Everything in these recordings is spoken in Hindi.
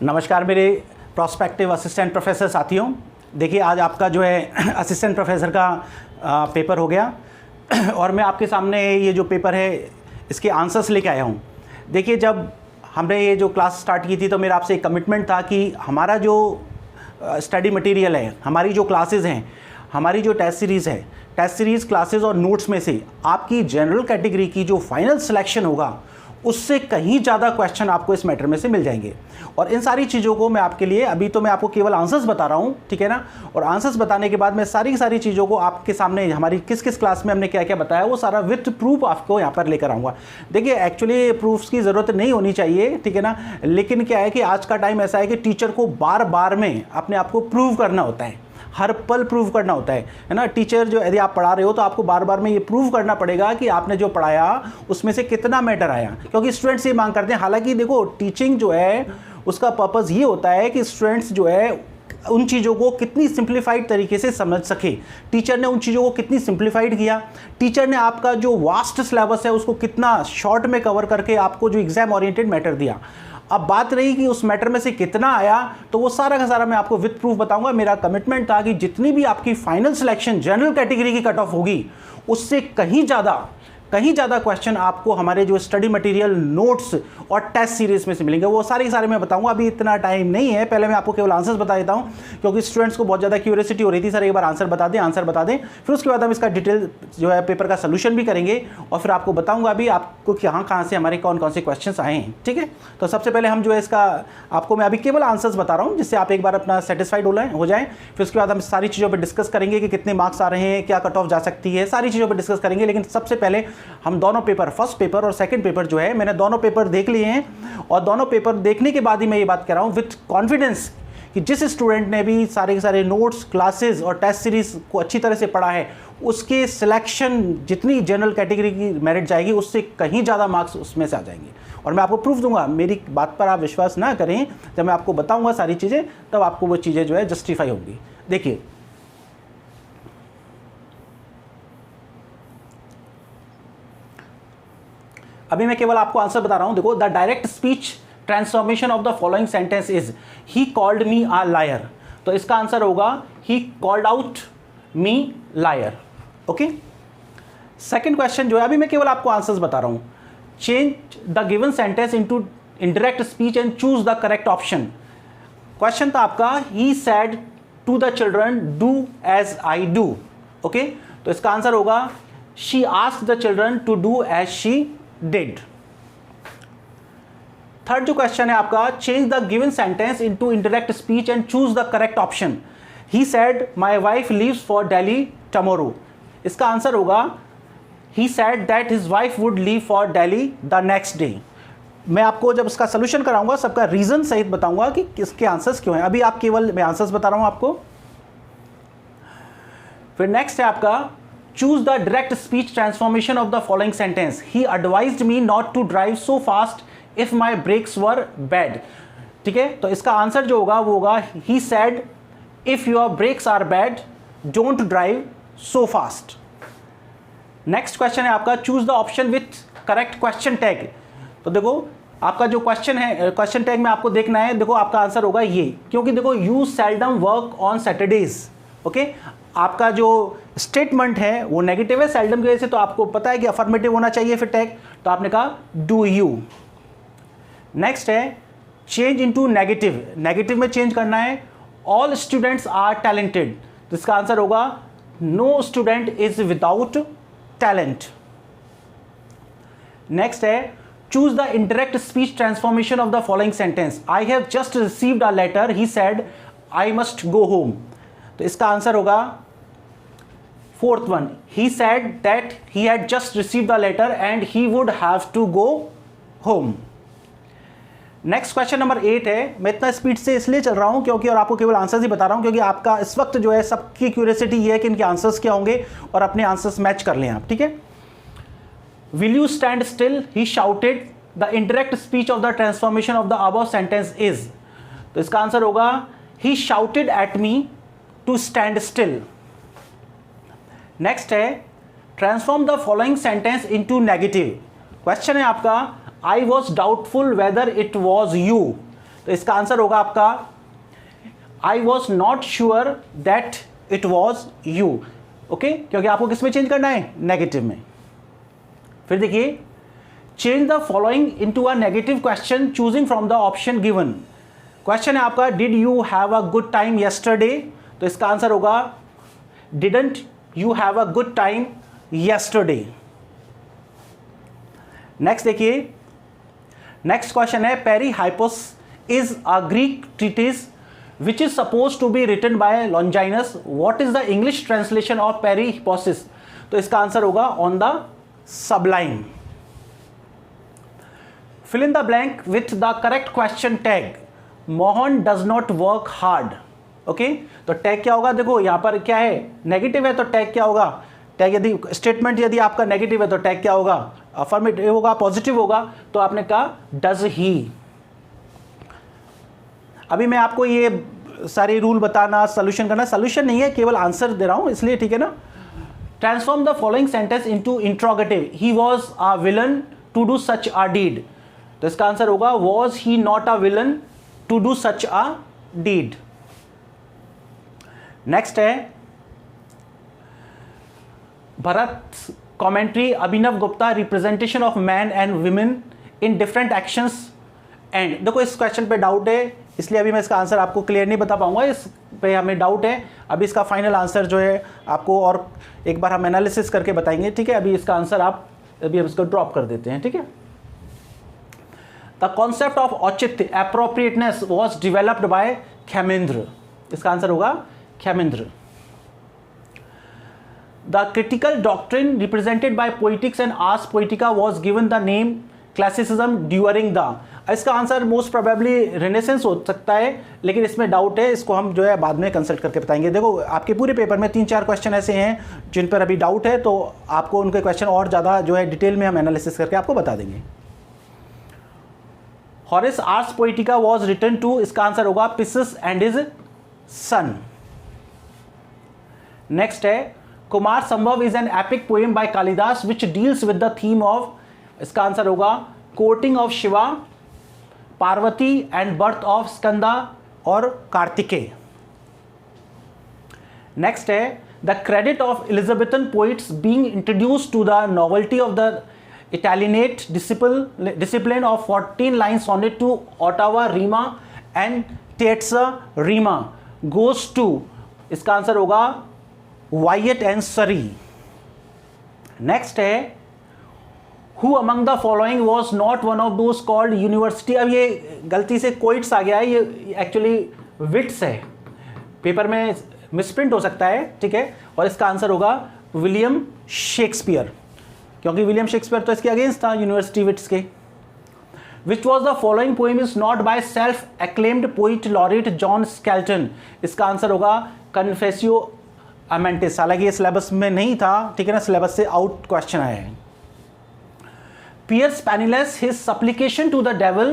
नमस्कार मेरे प्रोस्पेक्टिव असिस्टेंट प्रोफेसर साथियों। देखिए आज आपका जो है असिस्टेंट प्रोफेसर का पेपर हो गया और मैं आपके सामने ये जो पेपर है इसके आंसर्स लेके आया हूँ। देखिए जब हमने ये जो क्लास स्टार्ट की थी तो मेरा आपसे एक कमिटमेंट था कि हमारा जो स्टडी मटेरियल है, हमारी जो क्लासेस हैं, हमारी जो टेस्ट सीरीज़ है, टेस्ट सीरीज़ क्लासेस और नोट्स में से आपकी जनरल कैटेगरी की जो फाइनल सिलेक्शन होगा उससे कहीं ज़्यादा क्वेश्चन आपको इस मैटर में से मिल जाएंगे। और इन सारी चीज़ों को मैं आपके लिए अभी तो मैं आपको केवल आंसर्स बता रहा हूँ, ठीक है ना। और आंसर्स बताने के बाद मैं सारी की सारी चीज़ों को आपके सामने हमारी किस किस क्लास में हमने क्या क्या बताया वो सारा विथ प्रूफ आपको यहाँ पर लेकर आऊँगा। देखिए एक्चुअली प्रूफ्स की ज़रूरत नहीं होनी चाहिए, ठीक है ना, लेकिन क्या है कि आज का टाइम ऐसा है कि टीचर को बार बार में अपने आप को प्रूव करना होता है, हर पल प्रूव करना होता है ना। टीचर जो यदि आप पढ़ा रहे हो तो आपको बार बार में ये प्रूव करना पड़ेगा कि आपने जो पढ़ाया उसमें से कितना मैटर आया, क्योंकि स्टूडेंट्स ये मांग करते हैं। हालांकि देखो टीचिंग जो है उसका पर्पज़ ये होता है कि स्टूडेंट्स जो है उन चीज़ों को कितनी सिंप्लीफाइड तरीके से समझ सके। टीचर ने उन चीज़ों को कितनी सिंप्लीफाइड किया, टीचर ने आपका जो वास्ट सिलेबस है उसको कितना शॉर्ट में कवर करके आपको जो एग्जाम ओरिएंटेड मैटर दिया। अब बात रही कि उस मैटर में से कितना आया, तो वो सारा का सारा मैं आपको विद प्रूफ बताऊंगा। मेरा कमिटमेंट था कि जितनी भी आपकी फाइनल सिलेक्शन जनरल कैटेगरी की कट ऑफ होगी उससे कहीं ज़्यादा क्वेश्चन आपको हमारे जो स्टडी मटेरियल नोट्स और टेस्ट सीरीज में से मिलेंगे। वो सारे के सारे मैं बताऊंगा, अभी इतना टाइम नहीं है। पहले मैं आपको केवल आंसर्स बता देता हूं क्योंकि स्टूडेंट्स को बहुत ज़्यादा क्यूरियोसिटी हो रही थी, सर एक बार आंसर बता दें। फिर उसके बाद हम इसका डिटेल जो है पेपर का सोल्यूशन भी करेंगे और फिर आपको बताऊंगा अभी आपको कहाँ से हमारे कौन कौन से क्वेश्चन आए हैं, ठीक है। तो सबसे पहले हम जो है इसका आपको मैं अभी केवल आंसर्स बता रहा हूँ जिससे आप एक बार अपना सेटिस्फाइड हो जाए। फिर उसके बाद हम सारी चीज़ों पर डिस्कस करेंगे कि कितने मार्क्स आ रहे हैं, क्या कट ऑफ जा सकती है, सारी चीज़ों पर डिस्कस करेंगे। लेकिन सबसे पहले हम दोनों पेपर, फर्स्ट पेपर और सेकंड पेपर जो है, मैंने दोनों पेपर देख लिए हैं और दोनों पेपर देखने के बाद ही मैं ये बात कर रहा हूं विथ कॉन्फिडेंस कि जिस स्टूडेंट ने भी सारे के सारे नोट्स, क्लासेस और टेस्ट सीरीज को अच्छी तरह से पढ़ा है उसके सिलेक्शन जितनी जनरल कैटेगरी की मेरिट जाएगी उससे कहीं ज़्यादा मार्क्स उसमें से आ जाएंगे। और मैं आपको प्रूफ दूंगा, मेरी बात पर आप विश्वास ना करें, जब मैं आपको बताऊंगा सारी चीज़ें तब आपको वो चीज़ें जो है जस्टिफाई होंगी। देखिए अभी मैं केवल आपको आंसर बता रहा हूं। देखो, the direct speech transformation of the following sentence is he called me a liar. तो इसका आंसर होगा he called out me liar. Okay, second question जो है, अभी मैं केवल आपको आंसर्स बता रहा हूं। Change the given sentence into indirect speech and choose the correct option. Question था आपका he said to the children do as I do. Okay, तो इसका आंसर होगा she asked the children to do as she did. Third जो क्वेश्चन है आपका, change the given sentence into indirect speech and choose the correct option. He said my wife leaves for Delhi tomorrow. इसका आंसर होगा he said that his wife would leave for Delhi the next day. मैं आपको जब इसका सोल्यूशन कराऊंगा सबका रीजन सहित बताऊंगा कि किसके आंसर्स क्यों हैं। अभी आप केवल मैं आंसर्स बता रहा हूं आपको। फिर नेक्स्ट है आपका, choose the direct speech transformation of the following sentence. He advised me not to drive so fast if my brakes were bad. ठीक है, तो इसका आंसर जो होगा वो होगा he said if your brakes are bad don't drive so fast. Next question है आपका, choose the option with correct question tag. तो देखो आपका जो क्वेश्चन है, क्वेश्चन टैग में आपको देखना है। देखो आपका आंसर होगा ये, क्योंकि देखो you seldom work on Saturdays. Okay, आपका जो स्टेटमेंट है वो नेगेटिव है सेल्डम की वजह से, तो आपको पता है कि अफर्मेटिव होना चाहिए फिर टैग, तो आपने कहा डू यू। नेक्स्ट है चेंज इनटू नेगेटिव, नेगेटिव में चेंज करना है। ऑल स्टूडेंट्स आर टैलेंटेड, तो इसका आंसर होगा no student is without talent. Next है choose the indirect speech transformation of the following sentence. I have just received a letter, he said I must go home. तो इसका आंसर होगा fourth one, he said that he had just received the letter and he would have to go home. Next question number 8 है। मैं इतना स्पीड से इसलिए चल रहा हूं क्योंकि, और आपको केवल आंसर्स ही बता रहा हूं क्योंकि आपका इस वक्त जो है सबकी क्यूरियोसिटी ये है कि इनके आंसर्स क्या होंगे और अपने आंसर्स मैच कर लें आप, ठीक है। Will you stand still, he shouted the indirect speech of the transformation of the above sentence is. तो इसका आंसर होगा he shouted at me to stand still. Next है transform the following sentence into negative. Question है आपका, I was doubtful whether it was you. तो इसका आंसर होगा आपका I was not sure that it was you. Okay, क्योंकि आपको किस में चेंज करना है, नेगेटिव में। फिर देखिए, change the following into a negative question choosing from the option given. Question है आपका did you have a good time yesterday, तो इसका आंसर होगा didn't you have a good time yesterday. Next देखिए, नेक्स्ट क्वेश्चन है Peri Hypsous is a Greek treatise which is supposed to be written by Longinus. What is the English translation of Perihippus? तो इसका आंसर होगा on the sublime. Fill in the blank with the correct question tag. Mohan does not work hard. Okay, तो टैग क्या होगा, देखो यहां पर क्या है, नेगेटिव है, तो टैग क्या होगा, टैग यदि स्टेटमेंट यदि आपका नेगेटिव है तो टैग क्या होगा, अफर्मेटिव होगा, पॉजिटिव होगा, तो आपने कहा डज ही। अभी मैं आपको ये सारे रूल बताना, सोल्यूशन करना, सोल्यूशन नहीं है, केवल आंसर दे रहा हूं इसलिए, ठीक है ना। Transform the following sentence into interrogative, he was a villain to do such a deed, तो इसका आंसर होगा was he not a villain to do such a deed. Next है Bharat commentary Abhinav Gupta representation of man and women in different actions and. देखो इस क्वेश्चन पे डाउट है, इसलिए अभी मैं इसका आंसर आपको क्लियर नहीं बता पाऊंगा, इस पे हमें डाउट है। अभी इसका फाइनल आंसर जो है आपको और एक बार हम एनालिसिस करके बताएंगे, ठीक है। अभी इसका आंसर आप अभी इसको ड्रॉप कर देते हैं, ठीक है। The concept of Auchitya appropriateness was developed by Kshemendra, इसका आंसर होगा Kshemendra. The critical doctrine represented by Poetics and Ars Poetica was given the name classicism during the, इसका आंसर मोस्ट प्रोबेबली रेनेसेंस हो सकता है, लेकिन इसमें डाउट है, इसको हम जो है बाद में कंसल्ट करके बताएंगे। देखो आपके पूरे पेपर में 3-4 क्वेश्चन ऐसे हैं जिन पर अभी डाउट है, तो आपको उनके क्वेश्चन और ज़्यादा जो है डिटेल में हम एनालिसिस करके आपको बता देंगे। Horace Ars Poetica was written to, इसका आंसर होगा Pisos and his son. Next है Kumar Sambhav is an epic poem by Kalidasa which deals with the theme of, इसका आंसर होगा courting of Shiva, Parvati and birth of Skanda और कार्तिकेय। नेक्स्ट है the credit of Elizabethan poets being introduced to the novelty of the Italianate discipline of 14 line sonnet to ottava rima and टेट्सा Reema goes to, इसका आंसर होगा वाइट एंड सरी। नेक्स्ट है Who among the following was not one of those called university, अब ये गलती से कोइट्स आ गया है, ये एक्चुअली विट्स है, पेपर में मिसप्रिंट हो सकता है, ठीक है। और इसका आंसर होगा विलियम शेक्सपियर, क्योंकि विलियम शेक्सपियर तो इसके अगेंस्ट था यूनिवर्सिटी विट्स के। Which was the following poem is not by self acclaimed poet laureate John Skelton, इसका आंसर होगा कन्फेसियो अमेंटिस, हालांकि ये सिलेबस में नहीं था, ठीक है ना, सिलेबस से आउट क्वेश्चन आया है। Pierce Penniless, his supplication to the devil,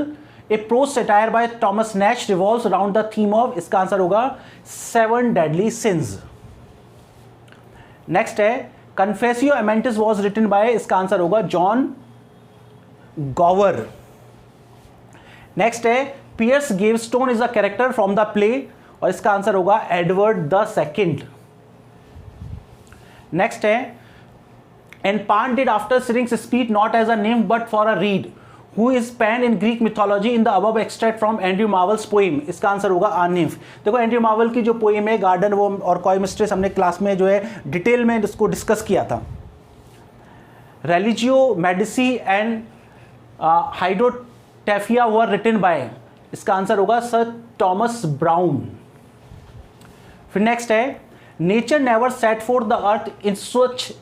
a prose satire by Thomas Nash, revolves around the theme of, इसका आंसर होगा 7 deadly sins। नेक्स्ट है Confessio Amantis was written by, इसका आंसर होगा जॉन गॉवर। नेक्स्ट है Pierce Gavestone is a character from the play, और इसका आंसर होगा एडवर्ड द सेकंड। नेक्स्ट है And Pan did after Syrinx speak not as a nymph but for a reed, who is Pan in Greek mythology in the above extract from Andrew Marvell's poem, इसका आंसर होगा a nymph। देखो एंड्रयू मार्वल की जो पोएम है गार्डन वो और कॉय मिस्ट्रेस हमने क्लास में जो है डिटेल में इसको डिस्कस किया था। Religio Medici and Hydriotaphia were written by, इसका आंसर होगा सर थॉमस ब्राउन। फिर नेक्स्ट है nature never set for the earth in such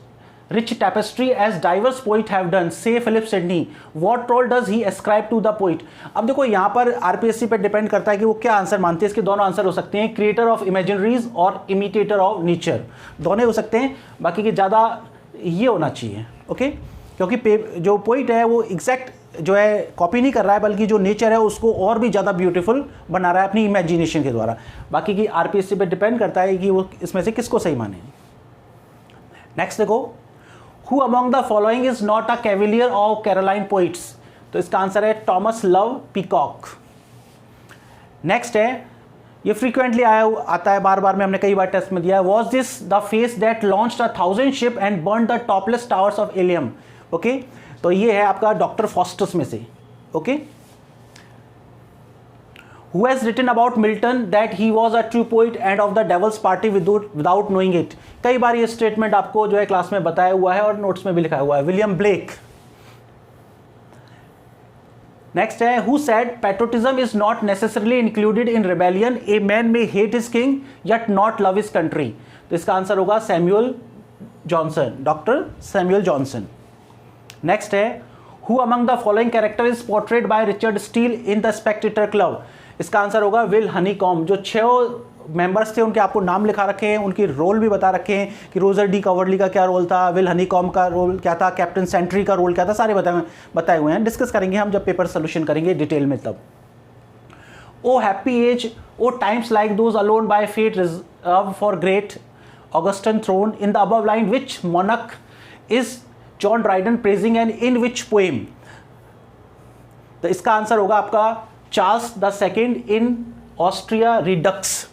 rich tapestry as diverse poet have done, say Philip Sidney, what role does he ascribe to the poet। अब देखो यहाँ पर आरपीएससी पे डिपेंड करता है कि वो क्या आंसर मानते हैं, इसके दोनों आंसर हो सकते हैं, क्रिएटर ऑफ इमेजिनरीज और इमिटेटर ऑफ नेचर, दोनों हो सकते हैं, बाकी की ज़्यादा ये होना चाहिए, ओके, क्योंकि जो पोइट है वो एग्जैक्ट जो है कॉपी नहीं कर रहा है, बल्कि जो नेचर है उसको और भी ज़्यादा ब्यूटीफुल बना रहा है अपनी इमेजिनेशन के द्वारा। बाकी की आरपीएससी पे डिपेंड करता है कि वो इसमें से किसको सही माने। नेक्स्ट देखो Who among the following is not a cavalier of Caroline poets, तो इसका आंसर है टॉमस लव पीकॉक। नेक्स्ट है, ये फ्रीक्वेंटली आता है, बार बार में हमने कई बार टेस्ट में दिया है, was this the face that launched 1000 ship and burn the topless towers of Ilium. Okay, तो ये है आपका डॉक्टर फॉस्टस में से। Okay, who has written about Milton that he was a true poet and of the devil's party without knowing it। कई बार ये स्टेटमेंट आपको जो है क्लास में बताया हुआ है और नोट्स में भी लिखा हुआ है, विलियम ब्लेक। नेक्स्ट है, who said patriotism is not necessarily included in rebellion, a man may hate his king yet not love his country। तो इसका आंसर होगा Samuel Johnson, doctor Samuel Johnson. Next है, who among the following character is portrayed by Richard Steele in the Spectator Club। इसका आंसर होगा विल हनीकॉम। जो 6 मेंबर्स थे उनके आपको नाम लिखा रखे हैं, उनकी रोल भी बता रखे हैं कि रोजर डी कवर्ली का क्या रोल था, विल हनीकॉम का रोल क्या था, कैप्टन सेंट्री का रोल क्या था, सारे बताए हुए हैं। डिस्कस करेंगे हम जब पेपर सोल्यूशन करेंगे डिटेल में तब। O happy age, O times like those alone by fate reserved for great Augustan throne, in the above line which मोनक is John Dryden praising and in which poem. तो इसका आंसर होगा आपका Charles the Second in Astraea Redux.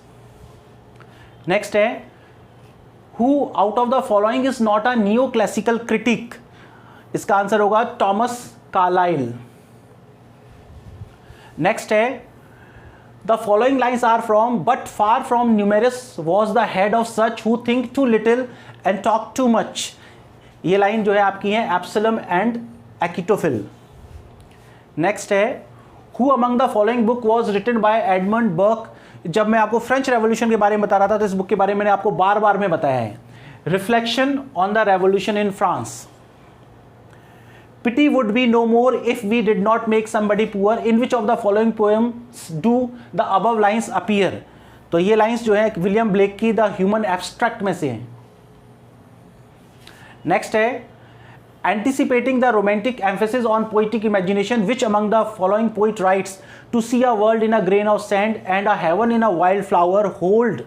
Next है, who out of the following is not a new classical critic. इसका आंसर होगा थॉमस कार्लाइल। नेक्स्ट है, the following lines are from but far from numerous was the head of such who think too little and talk too much. ये लाइन जो है आपकी है एब्सलम एंड एक्टोफिल। नेक्स्ट है, who among the following book was written by Edmund Burke. जब मैं आपको फ्रेंच रेवोल्यूशन के बारे में बता रहा था तो इस बुक के बारे में मैंने आपको बार बार में बताया है, reflection on the revolution in France. Pity would be no more if we did not make somebody poor, in which of the following poems do the above lines appear. तो ये लाइन्स जो है विलियम ब्लेक की द ह्यूमन एब्स्ट्रैक्ट में से हैं। नेक्स्ट है, anticipating the romantic emphasis on poetic imagination, which among the following poet writes, to see a world in a grain of sand and a heaven in a wild flower, hold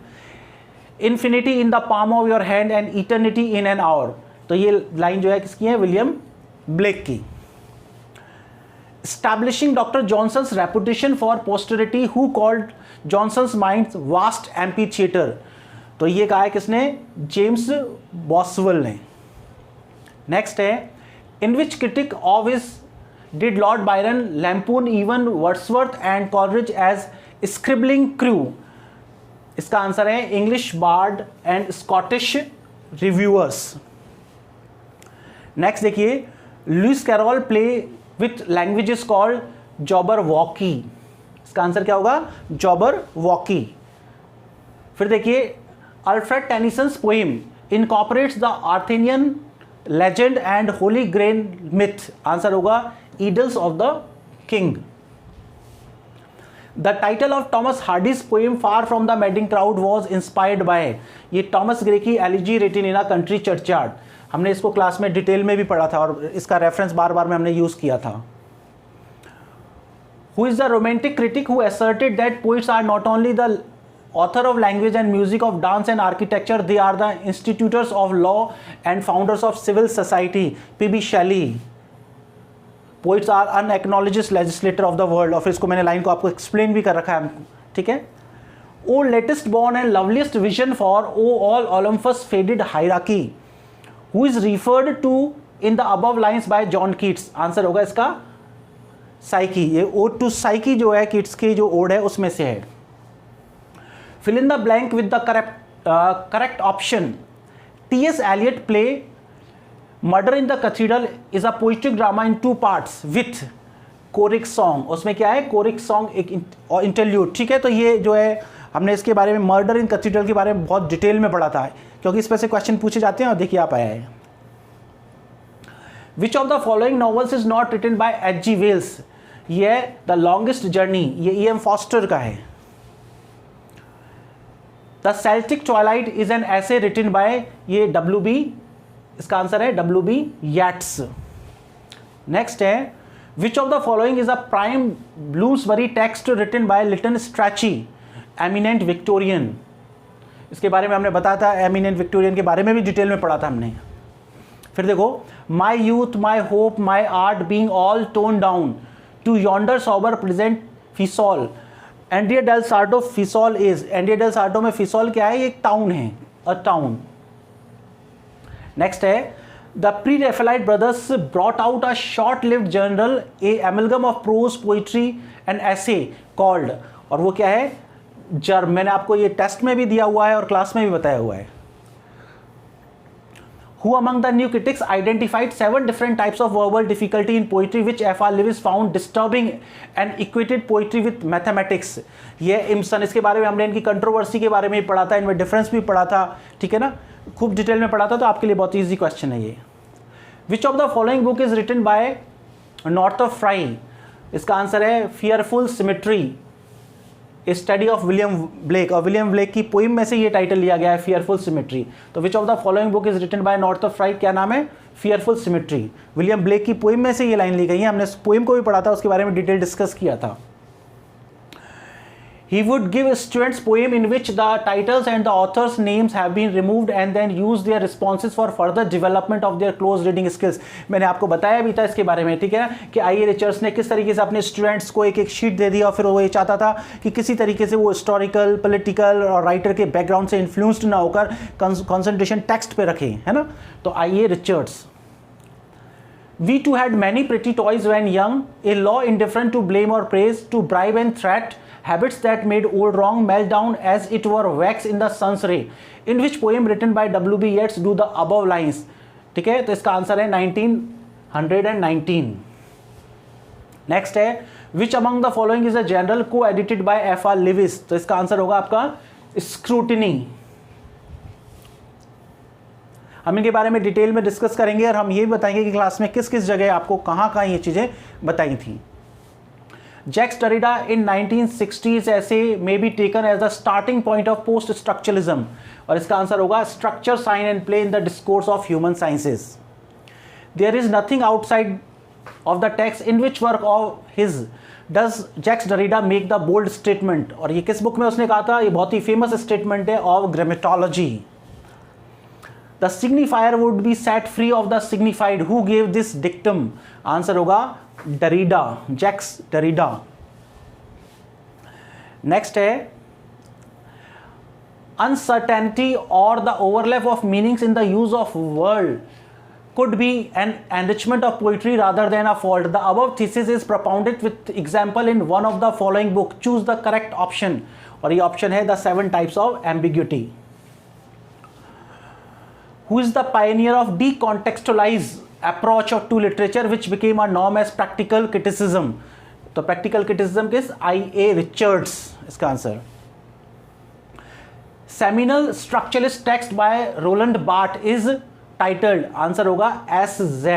infinity in the palm of your hand and eternity in an hour। तो ये लाइन जो है किसकी है, विलियम ब्लेक की। establishing Dr. Johnson's reputation for posterity, who called Johnson's mind vast amphitheater। तो ये कहा है किसने, जेम्स बॉसवेल ने। नेक्स्ट है, in which critic of his did Lord Byron lampoon even Wordsworth and Coleridge as scribbling crew. इसका आंसर है English Bard and Scottish Reviewers. Next देखिए, Lewis Carroll play with languages called Jabberwocky. इसका आंसर क्या होगा, जॉबर वॉकी। फिर देखिए, Alfred Tennyson's poem incorporates the Arthurian legend and Holy Grail myth. Answer होगा Idylls of the King. The title of Thomas Hardy's poem far from the madding crowd was inspired by. ये थॉमस ग्रे की elegy written in a country churchyard. हमने इसको क्लास में डिटेल में भी पढ़ा था और इसका रेफरेंस बार बार में हमने यूज किया था। Who is the romantic critic who asserted that poets are not only the author of language and music, of dance and architecture, they are the institutors of law and founders of civil society। P.B. Shelley। Poets are unacknowledged legislator of the world। और फिर इसको मैंने लाइन को आपको एक्सप्लेन भी कर रखा है, ठीक है। O latest born and loveliest vision far of all Olympus faded hierarchy, who is referred to in the above lines by John Keats. Answer होगा इसका साइकी। ये ओड टू साइकी जो है कीट्स की जो ओड है उसमें से है। Fill in the blank with the correct option। T.S. Eliot play Murder in the Cathedral is a poetic drama in 2 parts with choric song। उसमें क्या है, choric song एक इंटरल्यूड, ठीक है। तो ये जो है हमने इसके बारे में मर्डर इन कैथीड्रल के बारे में बहुत डिटेल में पढ़ा था, क्योंकि इस पर से क्वेश्चन पूछे जाते हैं और देखिए आप आया है। Which of the following novels is not written by H.G. Wells। ये द लॉन्गेस्ट जर्नी, ये E.M. फॉस्टर का है। The Celtic Twilight is an essay written by, ये W.B. इसका आंसर है W.B. येट्स। नेक्स्ट है, which of the following is a prime Bloomsbury text written by Lytton Strachey, Eminent Victorian. इसके बारे में हमने बताया था, एमिनेंट विक्टोरियन के बारे में भी डिटेल में पढ़ा था हमने। फिर देखो, my youth my hope my art being all toned down to yonder sober present Fiesole Andrea del Sarto Fiesole is, Andrea del Sarto में फिसोल क्या है? ये एक टाउन है, अ टाउन। नेक्स्ट है the Pre-Raphaelite brothers brought out a short lived journal, a amalgam of prose, poetry and essay called, और वो क्या है? जर्म। मैंने आपको ये टेस्ट में भी दिया हुआ है और क्लास में भी बताया हुआ है। Who among the new critics identified 7 different types of verbal difficulty in poetry which F.R. Lewis found disturbing and equated poetry with mathematics? ये इम्सन, इसके बारे में हमने इनकी कंट्रोवर्सी के बारे में ही पढ़ा था, इनमें डिफरेंस भी पढ़ा था, ठीक है ना, खूब डिटेल में पढ़ा था, तो आपके लिए बहुत ईजी क्वेश्चन है ये। Which of the following book is written by Northrop Frye? इसका आंसर है Fearful symmetry, study of William Blake, और विलियम ब्लेक की पोइम में से ये टाइटल लिया गया है, फियरफुल सिमेट्री। तो which of the following book is written by Northrop Frye, क्या नाम है? Fearful Symmetry. विलियम ब्लेक की पोइम में से ये लाइन ली गई है, हमने पोइम को भी पढ़ा था, उसके बारे में डिटेल डिस्कस किया था। He would give students poem in which the titles and the authors' names have been removed and then use their responses for further development of their close reading skills। मैंने आपको बताया भी था इसके बारे में, ठीक है ना, कि आई रिचर्ड्स ने किस तरीके से अपने स्टूडेंट्स को एक एक शीट दे दिया और फिर वो ये चाहता था कि किसी तरीके से वो हिस्टोरिकल, पॉलिटिकल और राइटर के बैकग्राउंड से इन्फ्लुएंस्ड ना होकर कंसंट्रेशन टेक्स्ट पे रखें, है ना। तो आई Richards. We too had many pretty toys when young, a law indifferent to blame or praise, to bribe and threat, habits that made old wrong melt down as it were wax in the sun's ray, in which poem written by W.B. Yeats do the above lines? ठीक है, तो इसका आंसर है 1919। नेक्स्ट है which among the following is a journal co-edited by F.R. Lewis? तो इसका आंसर होगा आपका स्क्रूटिनी। हम इनके बारे में डिटेल में डिस्कस करेंगे और हम ये भी बताएंगे कि क्लास में किस किस जगह आपको कहाँ कहाँ ये चीज़ें बताई थी। जैक्स डरिडा इन 1960s ऐसे may be taken as the starting point of post structuralism, और इसका आंसर होगा structure, sign and play in the discourse of human sciences. There is nothing outside of the text in which work of his does Jacques Derrida make the bold statement, और ये किस बुक में उसने कहा था? ये बहुत ही फेमस स्टेटमेंट है of grammatology. The signifier would be set free of the signified. Who gave this dictum? Answer होगा डरिडा, जैक्स डरिडा। नेक्स्ट है uncertainty or the overlap of meanings in the use of word could be an enrichment of poetry rather than a fault. The above thesis is propounded with example in one of the following book. Choose the correct option, और ये ऑप्शन है the 7 types of ambiguity. Who is the pioneer of decontextualized approach to literature which became a norm as practical criticism? तो practical criticism किस? I.A. Richards इसका answer. Seminal structuralist text by Roland Barthes is titled, answer होगा S.Z.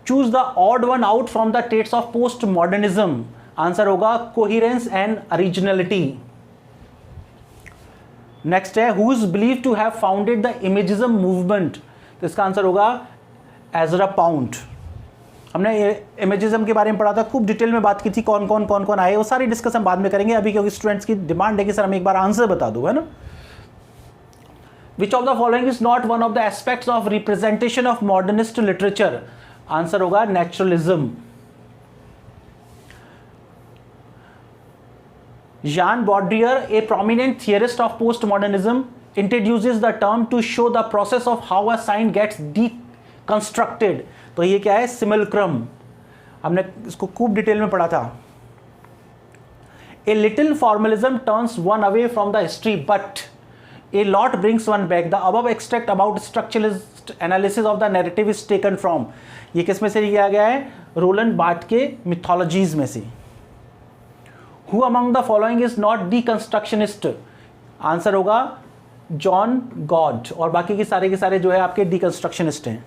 Choose the odd one out from the traits of postmodernism, answer होगा coherence and originality. नेक्स्ट है who is believed to have founded the imagism movement, तो इसका आंसर होगा एजरा पाउंड। हमने इमेजिज्म के बारे में पढ़ा था, खूब डिटेल में बात की थी, कौन कौन आए, वो सारी डिस्कस हम बाद में करेंगे, अभी क्योंकि स्टूडेंट्स की डिमांड है कि सर हम एक बार आंसर बता दो, है ना। विच of the following is not one of the aspects of representation of modernist literature, answer होगा naturalism. Jean Baudrillard, a prominent theorist of postmodernism, introduces the term to show the process of how a sign gets deconstructed. तो ये क्या है? simulacrum। हमने इसको खूब डिटेल में पढ़ा था। A little formalism turns one away from the history, but a lot brings one back. The above extract about structuralist analysis of the narrative is taken from, ये किस में से लिया गया है? रोलैंड बार्ट के मिथोलॉजीज में से। Who among the following is not deconstructionist? Answer होगा जॉन गॉड, और बाकी के सारे जो है आपके deconstructionist हैं।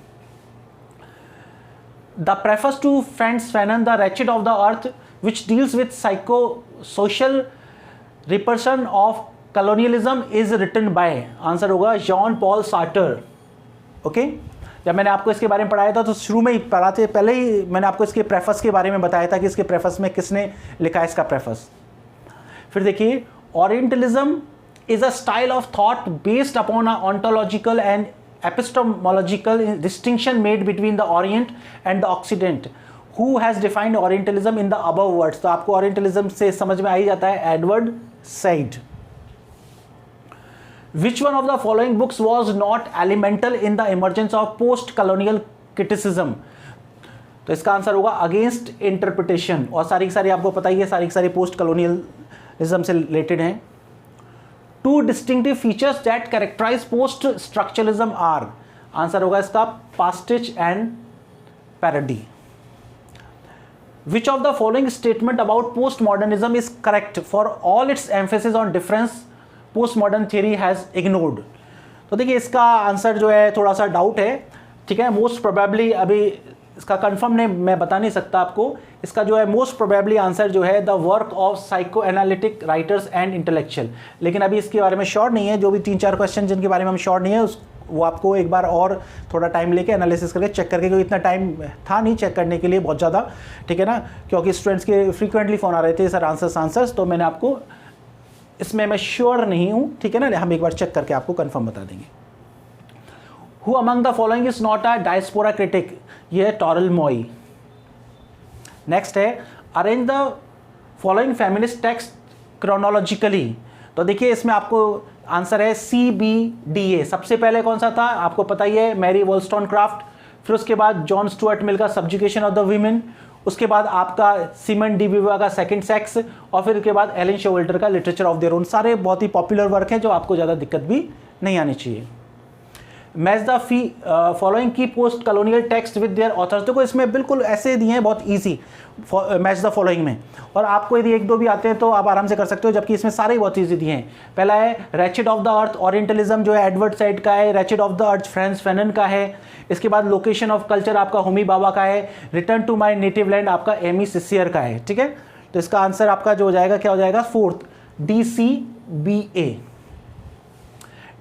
The preface to Frantz Fanon, The Wretched of the Earth, which deals with psychosocial repression of colonialism, is written by, answer होगा जॉन पॉल सार्टर। ओके, जब मैंने आपको इसके बारे में पढ़ाया था तो शुरू में ही पढ़ाते पहले ही मैंने आपको इसके प्रेफस के बारे में बताया था कि इसके प्रेफस में किसने लिखा है इसका प्रेफस। फिर देखिए, orientalism is a style of thought based upon a ontological and epistemological distinction made between the Orient and the oxidant, who has defined orientalism in the above words, तो आपको ओरिएंटलिज्म से समझ में आ ही जाता है, Edward sad. Which one of the following books was not elemental in the emergence of post colonial criticism, तो इसका आंसर होगा अगेंस्ट इंटरप्रिटेशन, और सारी की सारी आपको पता ही है, सारी की सारी पोस्ट कॉलोनियलिज्म से रिलेटेड हैं। Two distinctive features that characterize post structuralism are, answer होगा इसका pastiche and parody. Which of the following statement about post modernism is correct for all its emphasis on difference post modern theory has ignored, तो देखिए इसका आंसर जो है थोड़ा सा डाउट है, ठीक है। मोस्ट प्रोबेबली अभी इसका कंफर्म नहीं मैं बता नहीं सकता आपको, इसका जो है मोस्ट प्रोबेबली आंसर जो है the work of psycho analytic writers and intellectual, लेकिन अभी इसके बारे में श्योर नहीं है। जो भी 3-4 क्वेश्चन जिनके बारे में हम श्योर नहीं है वो आपको एक बार और थोड़ा टाइम लेके एनालिसिस करके चेक करके, क्योंकि इतना टाइम था नहीं चेक करने के लिए बहुत ज़्यादा, ठीक है ना, क्योंकि स्टूडेंट्स के फ्रीक्वेंटली फ़ोन आ रहे थे सर आंसर्स, तो मैंने आपको इसमें मैं श्योर नहीं हूँ, ठीक है ना, हम एक बार चेक करके आपको कंफर्म बता देंगे। Who among the following is not a diaspora critic, ये है टॉरल मॉई। नेक्स्ट है arrange the following feminist text chronologically, तो देखिए इसमें आपको आंसर है CBDA। सबसे पहले कौन सा था आपको पता ही है, मैरी वॉलस्टोनक्राफ्ट, फिर उसके बाद जॉन स्टुअर्ट मिल का सब्जुकेशन ऑफ द वीमेन, उसके बाद आपका सिमन डी बीवा का सेकंड सेक्स, और फिर उसके बाद एलन शोवल्टर का लिटरेचर ऑफ देयर ओन। सारे बहुत ही पॉपुलर वर्क हैं जो आपको ज़्यादा दिक्कत भी नहीं आनी चाहिए। मैच द फॉलोइंग की post colonial text with their authors, देखो इसमें बिल्कुल ऐसे दिए हैं, बहुत ईजी मैच द फॉलोइंग में, और आपको यदि 1-2 भी आते हैं तो आप आराम से कर सकते हो, जबकि इसमें सारे ही बहुत ईजी दिए हैं। पहला है Wretched of the Earth, Orientalism जो है एडवर्ड सैड का है, Wretched of the Earth Frantz Fanon का है। इसके बाद लोकेशन ऑफ कल्चर आपका होमी बाबा का है, return to my native land आपका एमी सिसियर का है, ठीक है। तो इसका आंसर आपका जो हो जाएगा क्या हो जाएगा, 4th DCBA।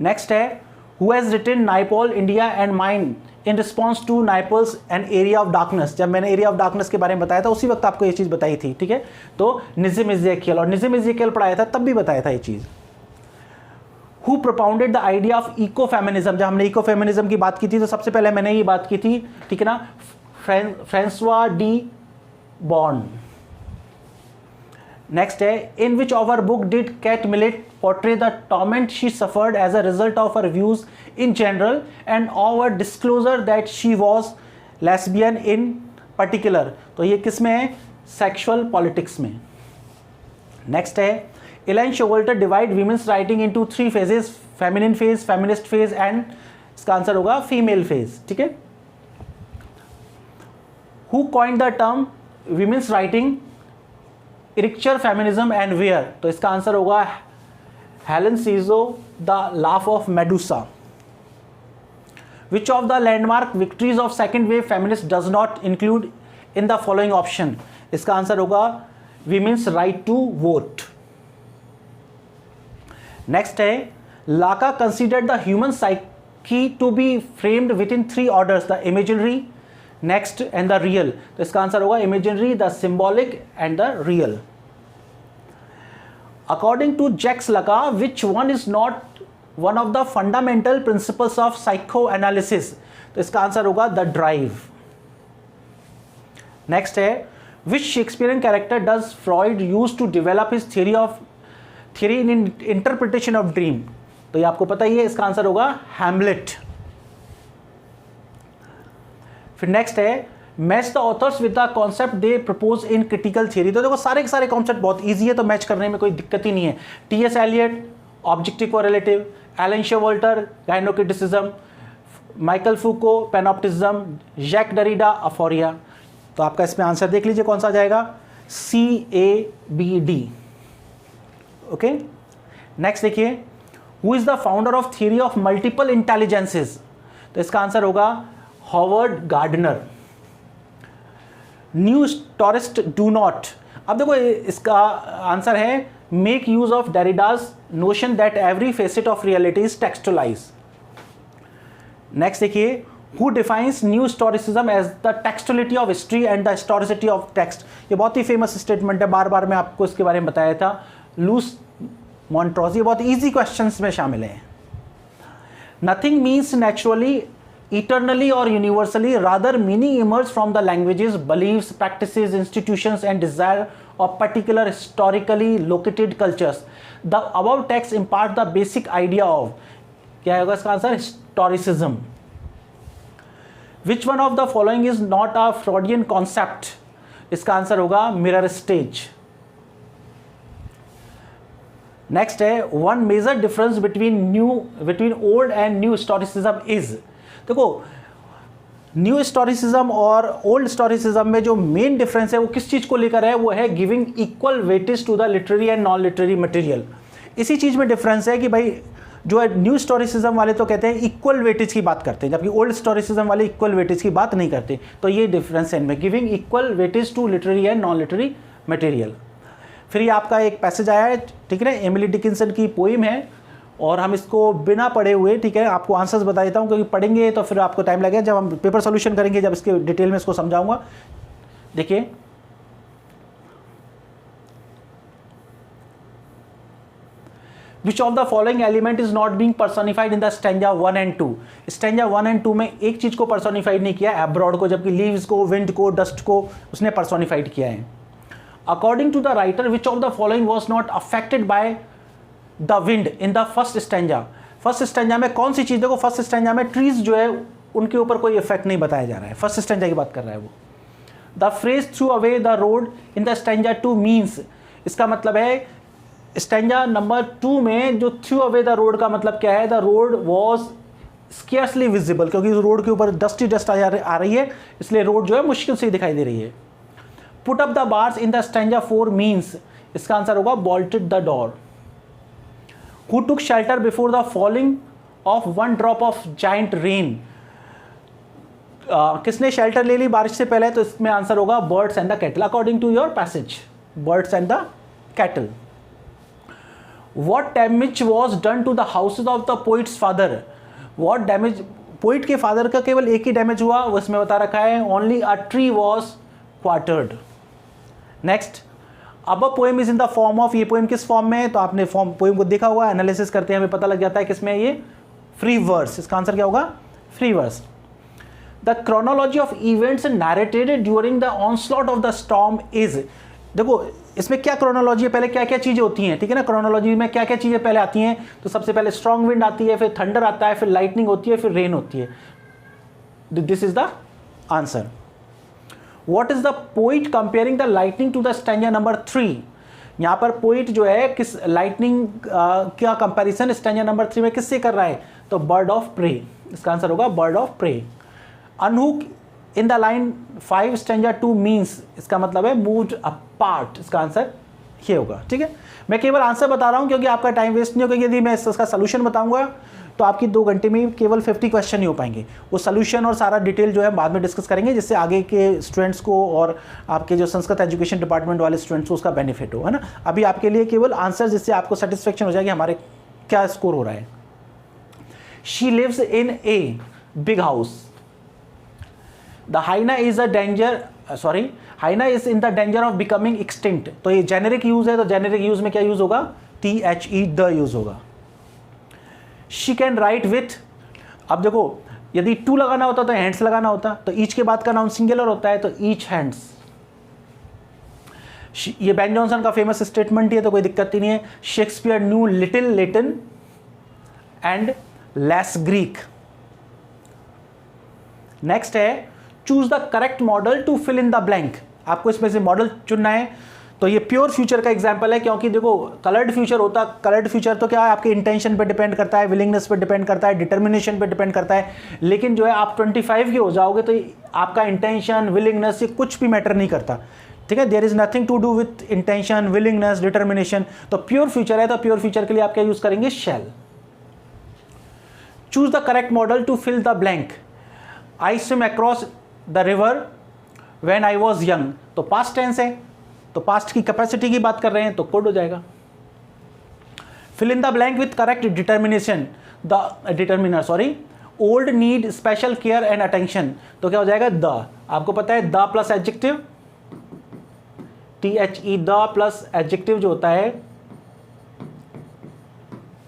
नेक्स्ट है who has written Naipaul, India and Mine in response to Naipaul's an area of darkness, जब मैंने एरिया ऑफ डार्कनेस के बारे में बताया था उसी वक्त आपको ये चीज़ बताई थी, ठीक है। तो निज़म इज़ेकियल, और निज़म इज़ेकियल पढ़ाया था तब भी बताया था ये चीज़। Who propounded the idea of eco-feminism, जब हमने eco-feminism की बात की थी तो सबसे पहले मैंने ये बात की थी, ठीक है ना, फ्रांसवा डी बॉर्न। नेक्स्ट है in which our book did Kate Millett portray the torment she suffered as a result of her views in general and our disclosure that she was lesbian in particular, तो ये किस में है, सेक्सुअल पॉलिटिक्स में। नेक्स्ट है Elaine Showalter divide women's writing into 3 phases, feminine phase, feminist phase and इसका आंसर होगा फीमेल फेज, ठीक है। Who coined the term women's writing इरिक्चर feminism and where, तो इसका आंसर होगा हेलन सीजो the laugh of Medusa. Which of the landmark victories of second wave feminist does not include in the following option, इसका आंसर होगा women's right to vote. Next है Lacan considered the human psyche to be framed within 3 orders, the imaginary, next and the real, तो इसका आंसर होगा imaginary, the symbolic and the real. According to Jacques लका विच one is not one of the fundamental principles of psycho analysis, तो इसका आंसर होगा द ड्राइव। नेक्स्ट है which Shakespearean character does Freud use to develop his theory in interpretation of dream, तो ये आपको पता ही है, इसका आंसर होगा हैमलेट। फिर नेक्स्ट है match the author's with the concept they propose in critical theory, तो देखो सारे के सारे कॉन्सेप्ट बहुत इजी है, तो मैच करने में कोई दिक्कत ही नहीं है। T.S. Eliot objective correlative, Elaine Showalter gynocriticism, Michel Foucault panopticism, Jacques Derrida aporia, तो आपका इसमें आंसर देख लीजिए कौन सा जाएगा, CABD। ओके, नेक्स्ट देखिए who is the founder of theory of multiple intelligences, तो इसका आंसर होगा Howard Gardner. New historicist do not, अब देखो इसका आंसर है make use of Derrida's notion that every facet of reality is textualized. Next देखिए who defines new historicism as the textuality of history and the historicity of text, ये बहुत ही फेमस स्टेटमेंट है, बार बार मैं आपको इसके बारे में बताया था, लूस मॉन्ट्रोज, ये बहुत इजी क्वेश्चंस में शामिल है। Nothing means naturally eternally or universally, rather meaning emerge from the languages, beliefs, practices, institutions and desire of particular historically located cultures. The above text impart the basic idea of, क्या होगा इसका answer, historicism. Which one of the following is not a Freudian concept? इसका आंसर होगा mirror stage. नेक्स्ट है, one major difference between old and new historicism is, देखो न्यू हिस्टोरिसिज्म और ओल्ड हिस्टोरिसिज्म में जो मेन डिफरेंस है वो किस चीज को लेकर है, वो है giving equal weightage to the literary and non literary material. इसी चीज में डिफरेंस है कि भाई जो है न्यू हिस्टोरिसिज्म वाले तो कहते हैं इक्वल वेटेज की बात करते हैं, जबकि ओल्ड हिस्टोरिसिज्म वाले इक्वल वेटेज की बात नहीं करते. तो ये डिफरेंस है इनमें, giving equal weightage to literary and non literary material. फिर ये आपका एक पैसेज आया है, ठीक है ना, एमिली डिकिंसन की पोइम है और हम इसको बिना पढ़े हुए, ठीक है, आपको आंसर्स बता देता हूँ क्योंकि पढ़ेंगे तो फिर आपको टाइम लगेगा. जब हम पेपर सॉल्यूशन करेंगे, जब इसके डिटेल में इसको समझाऊंगा. देखिए, Which of the following element is not being personified in the stanza 1 and 2? Stanza 1 and 2 में एक चीज को पर्सोनिफाइड नहीं किया, एब्रॉड को, जबकि लीव्स को, विंड को, डस्ट को उसने पर्सोनिफाइड किया है. According to the writer, which of the following was not affected by the wind in the first stanza? First stanza में कौन सी चीज, देखो फर्स्ट स्टेंजा में ट्रीज जो है उनके ऊपर कोई इफेक्ट नहीं बताया जा रहा है, फर्स्ट स्टेंजा की बात कर रहा है वो. The phrase through away the road in the stanza 2 means, इसका मतलब है स्टेंजा नंबर 2 में जो थ्रू अवे द रोड का मतलब क्या है, the road was scarcely visible, क्योंकि रोड के ऊपर डस्ट आ रही है, इसलिए रोड जो है मुश्किल से दिखाई दे रही है. Put up the bars in the stanza 4 means, इसका आंसर होगा bolted the door. Who took shelter before the falling of one drop of giant rain, किसने शेल्टर ले ली बारिश से पहले, तो इसमें आंसर होगा birds and the cattle, according to your passage, birds and the cattle. What damage was done to the houses of the poet's father? What damage, poet के फादर का केवल एक ही डैमेज हुआ, वो इसमें बता रखा है, only a tree was quartered. Next, अब poem is in the form of, ये पोएम किस फॉर्म में है, तो आपने फॉर्म पोएम को देखा होगा, एनालिसिस करते हैं हमें पता लग जाता है किसमें ये फ्री वर्स. इसका आंसर क्या होगा, free verse. The chronology of events narrated during the onslaught of the storm is, देखो इसमें क्या क्रोनोलॉजी है, पहले क्या क्या चीजें होती हैं, ठीक है ना, क्रोनोलॉजी में क्या क्या चीजें पहले आती हैं, तो सबसे पहले स्ट्रॉन्ग विंड आती है, फिर थंडर आता है, फिर लाइटनिंग होती है, फिर रेन होती है. This is the answer. What is the poet comparing the lightning to the stanza number 3? यहां पर पोइट जो है किस लाइटनिंग का कंपैरिजन स्टेंजा नंबर 3 में किससे कर रहा है, तो बर्ड ऑफ प्रे. इसका आंसर होगा bird of prey. Unhook in the line 5 stanza 2 means, इसका मतलब है मूव्ड अपार्ट. इसका आंसर ये होगा. ठीक है, मैं केवल आंसर बता रहा हूं क्योंकि आपका टाइम वेस्ट नहीं होगा. यदि मैं इसका सोल्यूशन बताऊंगा तो आपकी 2 घंटे में केवल 50 क्वेश्चन नहीं हो पाएंगे. वो सोल्यूशन और सारा डिटेल जो है बाद में डिस्कस करेंगे, जिससे आगे के स्टूडेंट्स को और आपके जो संस्कृत एजुकेशन डिपार्टमेंट वाले स्टूडेंट्स को उसका बेनिफिट हो, है ना. अभी आपके लिए केवल आंसर, जिससे आपको सेटिस्फेक्शन हो जाएगी हमारे क्या स्कोर हो रहा है. She lives in a big house. The hyena is a danger, sorry, hyena is in the danger of becoming extinct. तो ये जेनेरिक यूज है, तो जेनेरिक यूज में क्या यूज होगा, THE द यूज होगा. शी कैन राइट विथ, अब देखो यदि टू लगाना होता तो हैंड्स लगाना होता, तो ईच के बाद का नाउन सिंगुलर होता है, तो ईच हैंड्स. ये बेन जॉनसन का फेमस स्टेटमेंट ही है, तो कोई दिक्कत ही नहीं है. Shakespeare knew little Latin and less Greek. Next है, choose the correct modal to fill in the blank. आपको इसमें से मॉडल चुनना है. तो ये प्योर फ्यूचर का एग्जांपल है, क्योंकि देखो कलर्ड फ्यूचर होता, कलर्ड फ्यूचर तो क्या है, आपके इंटेंशन पे डिपेंड करता है, विलिंगनेस पे डिपेंड करता है, डिटर्मिनेशन पे डिपेंड करता है. लेकिन जो है आप 25 के हो जाओगे तो आपका इंटेंशन, विलिंगनेस, ये कुछ भी मैटर नहीं करता. ठीक है, there is nothing to do with intention, willingness, determination. तो प्योर फ्यूचर है, तो प्योर फ्यूचर के लिए आप क्या यूज करेंगे, shall. Choose the correct modal to fill the blank. I swim across the river when I was young. तो पास्ट टेंस है, तो पास्ट की कैपेसिटी की बात कर रहे हैं, तो कुड हो जाएगा. Fill in the blank with correct determination, the determiner, sorry, old need special care and attention. तो क्या हो जाएगा, द. आपको पता है the plus adjective, THE the plus adjective जो होता है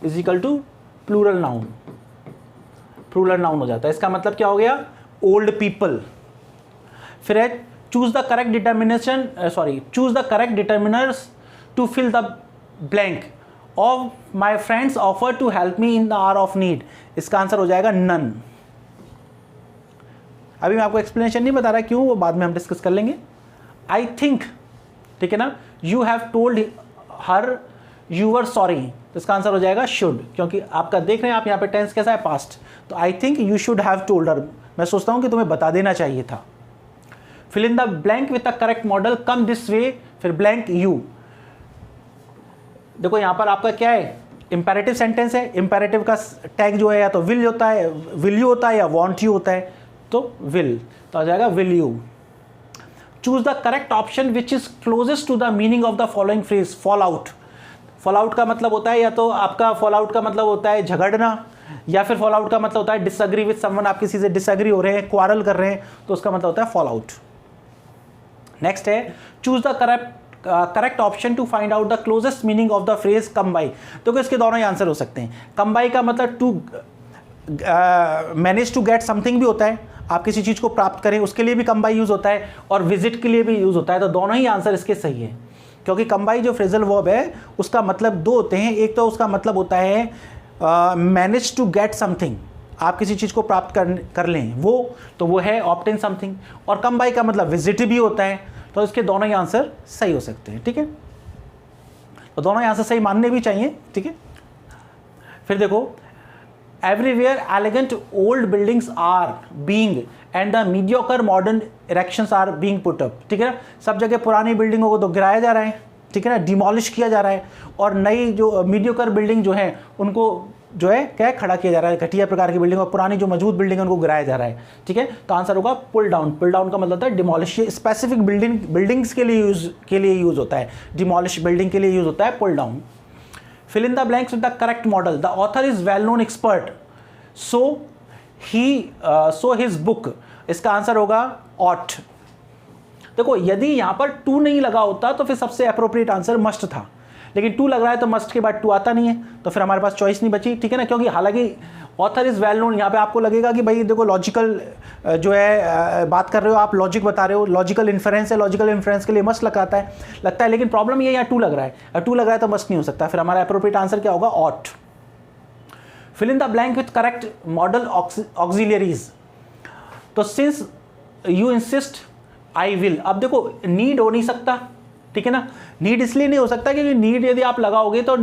is equal to plural noun. Plural noun हो जाता है। इसका मतलब क्या हो गया, ओल्ड पीपल। फिर है choose the correct determination, choose the correct determiners to fill the blank of my friends offer to help me in the hour of need. इसका आंसर हो जाएगा नन। अभी मैं आपको एक्सप्लेनेशन नहीं बता रहा क्यों, वो बाद में हम डिस्कस कर लेंगे। आई थिंक, ठीक है ना, you have told her you were sorry, तो इसका आंसर हो जाएगा शुड, क्योंकि आपका देख रहे हैं आप यहाँ पे टेंस कैसा है, पास्ट। तो I think you should have told her, मैं सोचता हूँ कि तुम्हें बता देना चाहिए था। Fill in the blank with the correct modal, come this way, फिर ब्लैंक यू। देखो यहाँ पर आपका क्या है, इंपेरेटिव सेंटेंस है। इंपेरेटिव का टैग जो है या तो विल होता है, विल यू होता है, या वॉन्ट यू होता है, तो विल, तो आ जाएगा will you. Choose the correct option which is closest to the meaning of the following phrase. Fall out, fall out का मतलब होता है या तो आपका फॉल आउट का मतलब होता है झगड़ना, या फिर फॉल आउट का मतलब होता है डिसएग्री विद समवन, आप किसी से डिसएग्री हो रहे हैं, क्वारल कर रहे हैं, तो उसका मतलब होता है फॉल आउट। नेक्स्ट है choose the correct option to find out the closest meaning of the phrase come by. तो इसके दोनों ही आंसर हो सकते हैं। कम बाय का मतलब to manage to get something भी होता है, आप किसी चीज़ को प्राप्त करें उसके लिए भी कम बाय यूज़ होता है, और विजिट के लिए भी यूज़ होता है। तो दोनों ही आंसर इसके सही है, क्योंकि कम बाय जो फ्रेजल वर्ब है उसका मतलब दो होते हैं। एक तो उसका मतलब होता है मैनेज टू गेट समथिंग, आप किसी चीज़ को प्राप्त कर लें, वो है ऑब्टेन समथिंग। और कम बाय का मतलब विजिट भी होता है। तो इसके दोनों ही आंसर सही हो सकते हैं, ठीक है। तो दोनों ही आंसर सही मानने भी चाहिए, ठीक है। फिर देखो everywhere elegant old buildings are being and the mediocre modern erections are being put up, ठीक है ना। सब जगह पुरानी बिल्डिंगों को तो गिराया जा रहा है, ठीक है ना, डिमोलिश किया जा रहा है, और नई जो मीडियोकर बिल्डिंग जो है उनको जो है क्या खड़ा किया जा रहा है, घटिया प्रकार की बिल्डिंग, और पुरानी जो मजबूत बिल्डिंग है उनको गिराया जा रहा है, ठीक है। तो आंसर होगा पुल डाउन। पुल डाउन का मतलब होता है डिमोलिश, ये स्पेसिफिक बिल्डिंग्स के लिए यूज होता है, डिमोलिश बिल्डिंग के लिए यूज होता है pull down. Fill in the blanks with the correct modal. The author is well known expert, so his book. इसका आंसर होगा ऑट। देखो यदि यहां पर टू नहीं लगा होता तो फिर सबसे अप्रोप्रिएट आंसर मस्ट था, लेकिन टू लग रहा है तो मस्ट के बाद टू आता नहीं है, तो फिर हमारे पास चॉइस नहीं बची, ठीक है ना। क्योंकि हालांकि ऑथर इज वेल नोन, यहाँ पे आपको लगेगा कि भाई देखो लॉजिकल जो है बात कर रहे हो आप, लॉजिक बता रहे हो, लॉजिकल इन्फरेंस है, लॉजिकल इन्फरेंस के लिए मस्ट लगता है, लेकिन प्रॉब्लम ये यहाँ टू लग रहा है, टू लग रहा है तो मस्ट नहीं हो सकता। फिर हमारा अप्रोप्रिएट आंसर क्या होगा, ought. Fill in the blank with correct modal auxiliaries. तो since you insist I will. अब देखो नीड हो नहीं सकता, ठीक है ना। नीड इसलिए नहीं हो सकता क्योंकि नीड यदि आप लगाओगे तो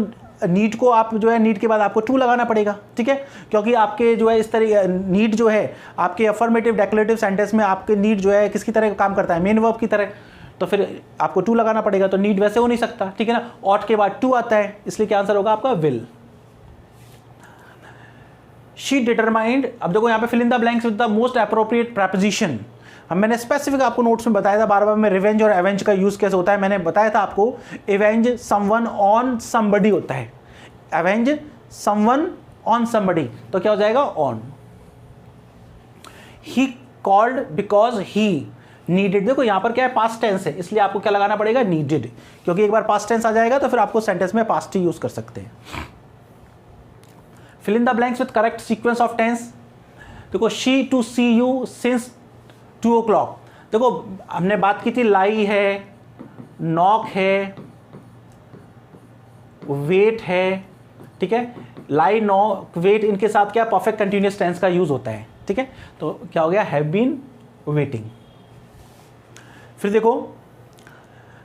नीड को आप जो है नीड के बाद आपको टू लगाना पड़ेगा, ठीक है। क्योंकि आपके जो है इस तरह नीड जो है आपके अफर्मेटिव डेक्लेरेटिव सेंटेंस में आपके नीड जो है किसकी तरह काम करता है, मेन वर्ब की तरह, तो फिर आपको टू लगाना पड़ेगा। तो नीड वैसे हो नहीं सकता, ठीक है ना। ऑट के बाद टू आता है, इसलिए क्या आंसर होगा आपका विल। She determined. अब देखो यहाँ पे fill in the blanks with the most appropriate preposition. मैंने स्पेसिफिक आपको नोट्स में बताया था बार बार में रिवेंज और एवेंज का यूज कैसे होता है। मैंने बताया था आपको एवेंज समवन ऑन समबडी होता है, एवेंज समवन ऑन समबडी, तो क्या हो जाएगा on. He called because he needed. देखो यहां पर क्या है, पास्ट टेंस है, इसलिए आपको क्या लगाना पड़ेगा, नीडेड, क्योंकि एक बार पास्ट टेंस आ जाएगा तो फिर आपको सेंटेंस में पास्ट ही यूज कर सकते हैं। Fill in the blanks with correct sequence of tense. देखो she to see you since 2 o'clock। देखो हमने बात की थी लाई है, नॉक है, वेट है, ठीक है। लाई, नॉक, वेट, इनके साथ क्या परफेक्ट कंटिन्यूअस टेंस का यूज होता है, ठीक है। तो क्या हो गया, हैव बीन वेटिंग। फिर देखो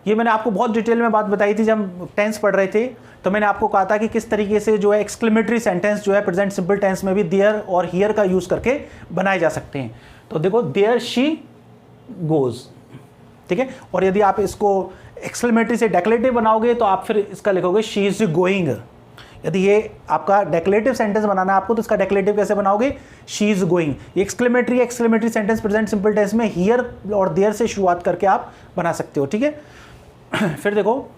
ये मैंने आपको बहुत डिटेल में बात बताई थी जब हम टेंस पढ़ रहे थे, तो मैंने आपको कहा था कि किस तरीके से जो है एक्सक्लेमेटरी सेंटेंस जो है प्रेजेंट सिंपल टेंस में भी देयर और हियर का यूज करके बनाए जा सकते हैं। तो देखो देयर शी गोज, ठीक है। और यदि आप इसको एक्सक्लेमेटरी से डेक्लेरेटिव बनाओगे तो आप फिर इसका लिखोगे शी इज गोइंग। यदि ये आपका डेक्लेरेटिव सेंटेंस बनाना है आपको तो इसका डेक्लेरेटिव कैसे बनाओगे, she is going. Exclamatory sentence present simple tense में हियर और देयर से शुरुआत करके आप बना सकते हो, ठीक है। फिर देखो